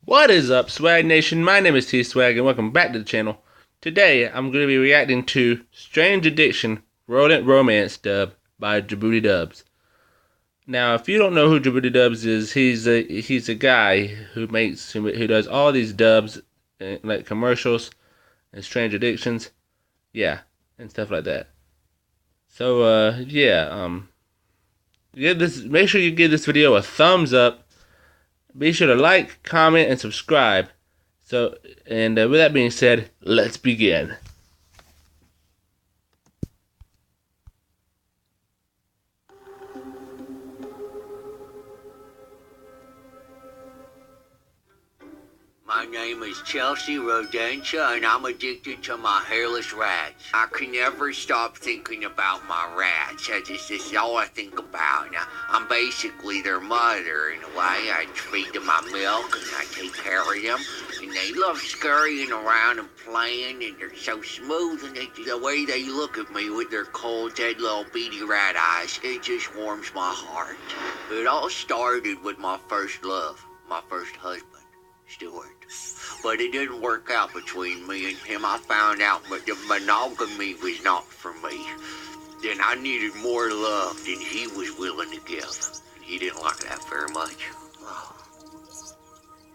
What is up, Swag Nation? My name is T Swag, and welcome back to the channel. Today, I'm going to be reacting to Strange Addiction Rodent Romance dub by Djibouti Dubs. Now, if you don't know who Djibouti Dubs is, he's a guy who does all these dubs, like commercials and Strange Addictions, yeah, and stuff like that. So, make sure you give this video a thumbs up. Be sure to like, comment, and subscribe. With that being said, let's begin. My name is Chelsea Rodentia, and I'm addicted to my hairless rats. I can never stop thinking about my rats. That's all I think about. Now, I'm basically their mother in a way. I feed them my milk, and I take care of them. And they love scurrying around and playing, and they're so smooth, and the way they look at me with their cold, dead little beady rat eyes, it just warms my heart. It all started with my first love, my first husband, Stuart. But it didn't work out between me and him. I found out that the monogamy was not for me. Then I needed more love than he was willing to give. And he didn't like that very much. Oh,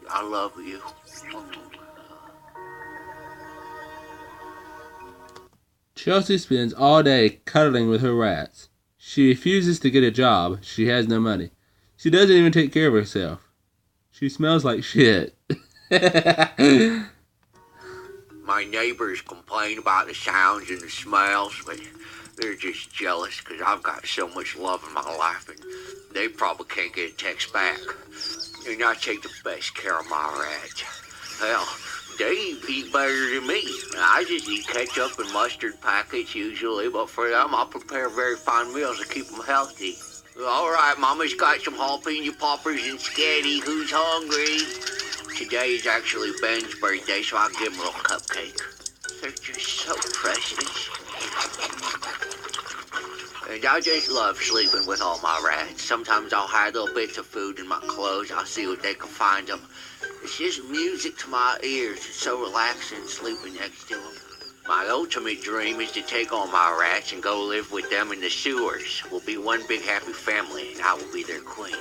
I love you. Chelsea spends all day cuddling with her rats. She refuses to get a job. She has no money. She doesn't even take care of herself. She smells like shit. My neighbors complain about the sounds and the smells, but they're just jealous because I've got so much love in my life, and they probably can't get a text back. And I take the best care of my rats. Hell, they eat better than me. I just eat ketchup and mustard packets usually, but for them I prepare very fine meals to keep them healthy. All right, Mama's got some jalapeno poppers and spaghetti. Who's hungry? Today is actually Ben's birthday, so I'll give him a little cupcake. They're just so precious. And I just love sleeping with all my rats. Sometimes I'll hide little bits of food in my clothes. I'll see what they can find them. It's just music to my ears. It's so relaxing sleeping next to them. My ultimate dream is to take all my rats and go live with them in the sewers. We'll be one big happy family, and I will be their queen.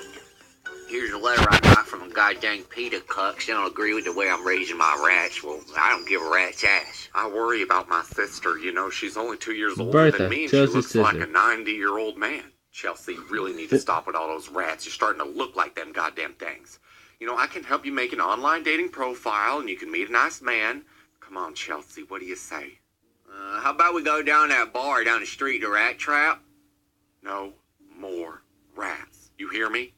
Here's a letter I got from a goddamn PETA cucks. They don't agree with the way I'm raising my rats. Well, I don't give a rat's ass. I worry about my sister. You know, she's only 2 years older than me, and she looks like a 90-year-old man. Chelsea, you really need to stop with all those rats. You're starting to look like them goddamn things. You know, I can help you make an online dating profile, and you can meet a nice man. Come on, Chelsea, what do you say? How about we go down that bar down the street, the Rat Trap? No more rats. You hear me?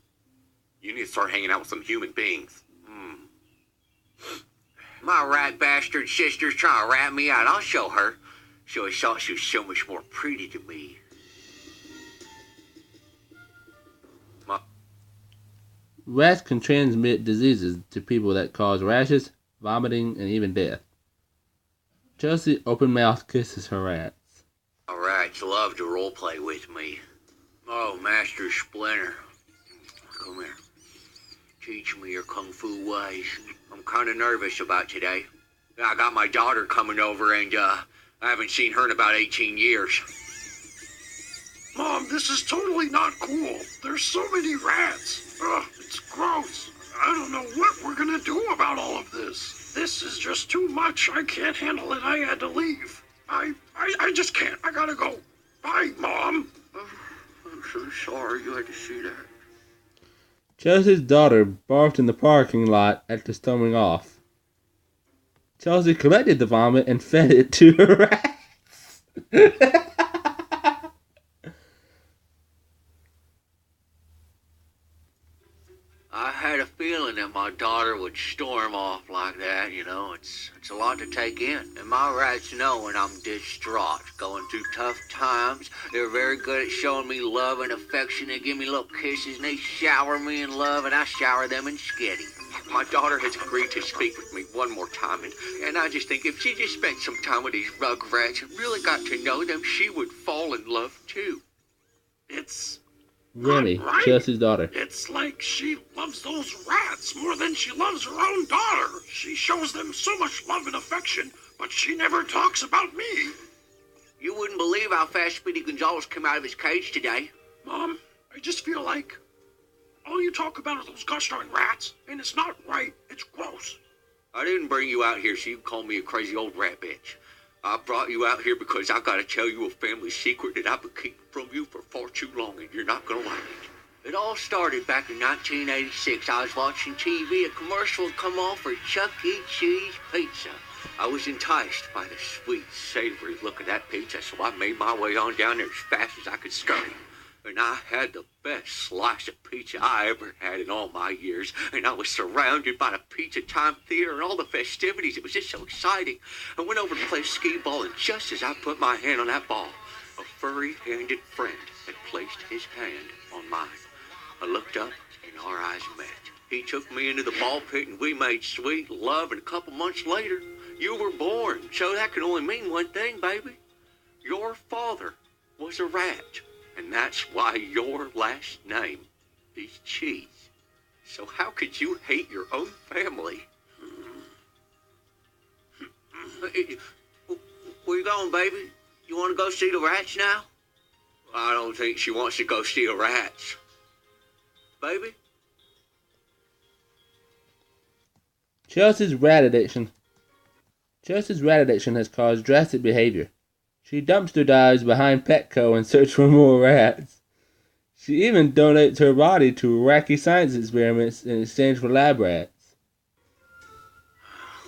You need to start hanging out with some human beings. My rat bastard sister's trying to rat me out. I'll show her. She always thought she was so much more pretty to me. Rats can transmit diseases to people that cause rashes, vomiting, and even death. Chelsea open-mouthed kisses her rats. My rats love to roleplay with me. Oh, Master Splinter. Come here. Teach me your kung fu ways. I'm kind of nervous about today. I got my daughter coming over, and I haven't seen her in about 18 years. Mom, this is totally not cool. There's so many rats. Ugh, it's gross. I don't know what we're gonna do about all of this. This is just too much. I can't handle it. I had to leave. I just can't. I gotta go. Bye, Mom. I'm so sorry you had to see that. Chelsea's daughter barfed in the parking lot after storming off. Chelsea collected the vomit and fed it to her rats. I had a feeling that my daughter would storm off like that, you know. It's a lot to take in. And my rats know when I'm distraught, going through tough times. They're very good at showing me love and affection. They give me little kisses and they shower me in love, and I shower them in skitty. My daughter has agreed to speak with me one more time, and I just think if she just spent some time with these rugrats and really got to know them, she would fall in love too. It's Remy, right. Chelsea's daughter. It's like she loves those rats more than she loves her own daughter. She shows them so much love and affection, but she never talks about me. You wouldn't believe how fast Speedy Gonzales came out of his cage today. Mom, I just feel like all you talk about are those gosh darn rats, and it's not right. It's gross. I didn't bring you out here so you can call me a crazy old rat bitch. I brought you out here because I gotta tell you a family secret that I've been keeping from you for far too long, and you're not gonna like it. It all started back in 1986. I was watching TV. A commercial had come on for Chuck E. Cheese pizza. I was enticed by the sweet, savory look of that pizza, so I made my way on down there as fast as I could scurry. And I had the best slice of pizza I ever had in all my years. And I was surrounded by the Pizza Time Theater and all the festivities. It was just so exciting. I went over to play skee ball, and just as I put my hand on that ball, a furry-handed friend had placed his hand on mine. I looked up, and our eyes met. He took me into the ball pit, and we made sweet love, and a couple months later, you were born. So that can only mean one thing, baby. Your father was a rat. And that's why your last name is Cheese. So how could you hate your own family? Where you going, baby? You want to go see the rats now? I don't think she wants to go see the rats. Baby? Chelsea's rat addiction. Chelsea's rat addiction has caused drastic behavior. She dumpster dives behind Petco in search for more rats. She even donates her body to wacky science experiments in exchange for lab rats.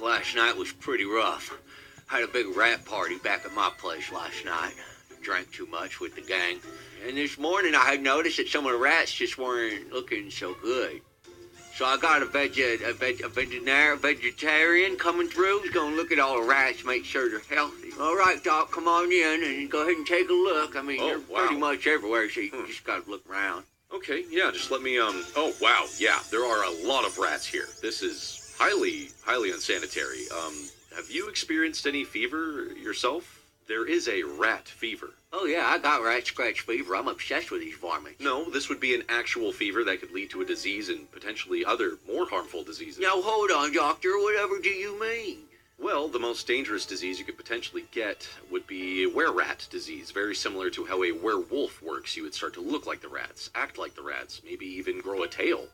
Last night was pretty rough. Had a big rat party back at my place last night. Drank too much with the gang. And this morning I had noticed that some of the rats just weren't looking so good. So I got a vegetarian coming through. He's gonna look at all the rats, make sure they're healthy. All right, Doc, come on in and go ahead and take a look. I mean, they're pretty much everywhere, so you just gotta look around. Okay, yeah, just let me, oh, wow, yeah, there are a lot of rats here. This is highly unsanitary. Have you experienced any fever yourself? There is a rat fever. Oh, yeah, I got rat scratch fever. I'm obsessed with these varmints. No, this would be an actual fever that could lead to a disease and potentially other more harmful diseases. Now, hold on, doctor. Whatever do you mean? Well, the most dangerous disease you could potentially get would be were-rat disease. Very similar to how a werewolf works. You would start to look like the rats, act like the rats, maybe even grow a tail.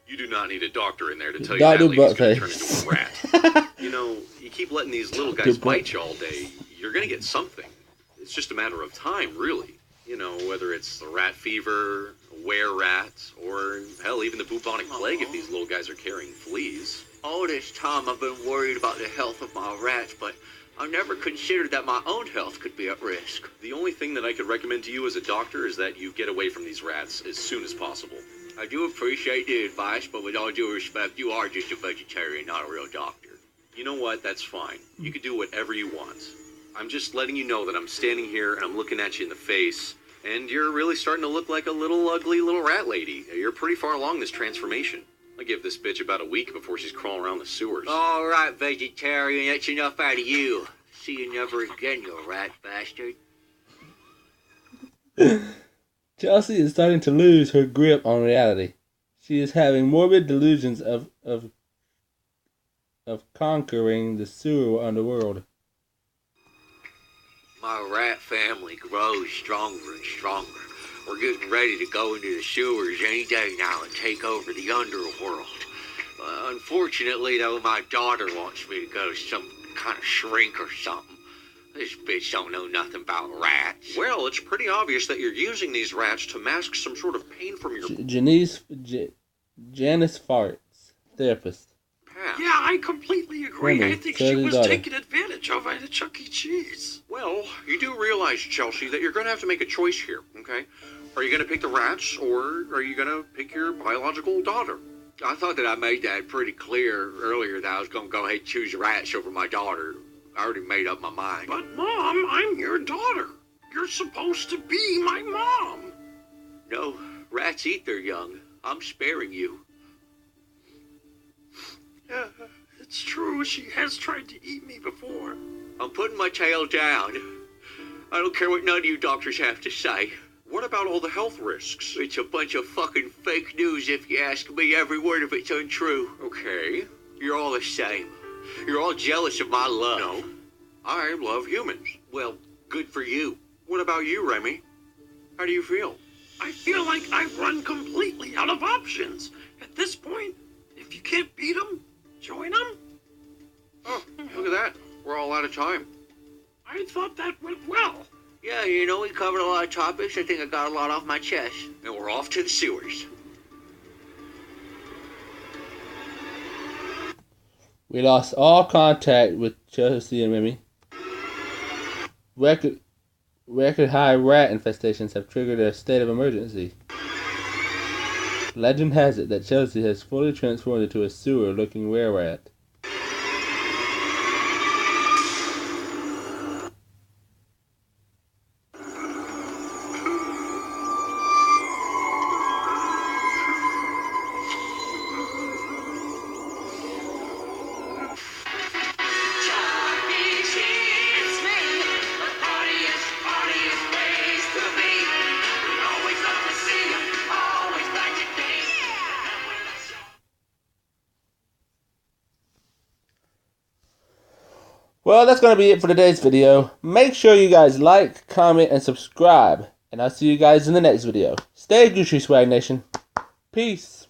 You do not need a doctor in there to tell you that lady's going to turn into a rat. You know, you keep letting these little guys bite you all day, you're going to get something. It's just a matter of time, really. You know, whether it's the rat fever, a were-rat, or, hell, even the bubonic plague if these little guys are carrying fleas. All this time I've been worried about the health of my rats, but I never considered that my own health could be at risk. The only thing that I could recommend to you as a doctor is that you get away from these rats as soon as possible. I do appreciate the advice, but with all due respect, you are just a vegetarian, not a real doctor. You know what? That's fine. You can do whatever you want. I'm just letting you know that I'm standing here and I'm looking at you in the face, and you're really starting to look like a little ugly little rat lady. You're pretty far along this transformation. I give this bitch about a week before she's crawling around the sewers. All right, vegetarian, that's enough out of you. See you never again, you rat bastard. Chelsea is starting to lose her grip on reality. She is having morbid delusions of conquering the sewer underworld. My rat family grows stronger and stronger. We're getting ready to go into the sewers any day now and take over the underworld. Unfortunately, though, my daughter wants me to go to some kind of shrink or something. This bitch don't know nothing about rats. Well, it's pretty obvious that you're using these rats to mask some sort of pain from your... Janice Farts, therapist. Yeah, I completely agree. Remy, I think she was taken advantage of at Chuck E. Cheese. Well, you do realize, Chelsea, that you're going to have to make a choice here, okay? Are you going to pick the rats, or are you going to pick your biological daughter? I thought that I made that pretty clear earlier that I was going to go ahead and choose rats over my daughter. I already made up my mind. But, Mom, I'm your daughter. You're supposed to be my mom. No, rats eat their young. I'm sparing you. Yeah, it's true. She has tried to eat me before. I'm putting my tail down. I don't care what none of you doctors have to say. What about all the health risks? It's a bunch of fucking fake news if you ask me. Every word of it's untrue. Okay. You're all the same. You're all jealous of my love. No. I love humans. Well, good for you. What about you, Remy? How do you feel? I feel like I've run completely out of options. At this point, if you can't beat them, join them. Oh, look at that. We're all out of time. I thought that went well. Yeah, you know, we covered a lot of topics. I think I got a lot off my chest. And we're off to the sewers. We lost all contact with Chelsea and Remy. Record high rat infestations have triggered a state of emergency. Legend has it that Chelsea has fully transformed into a sewer-looking were-rat. Well, that's going to be it for today's video. Make sure you guys like, comment, and subscribe. And I'll see you guys in the next video. Stay Gucci, Swag Nation. Peace.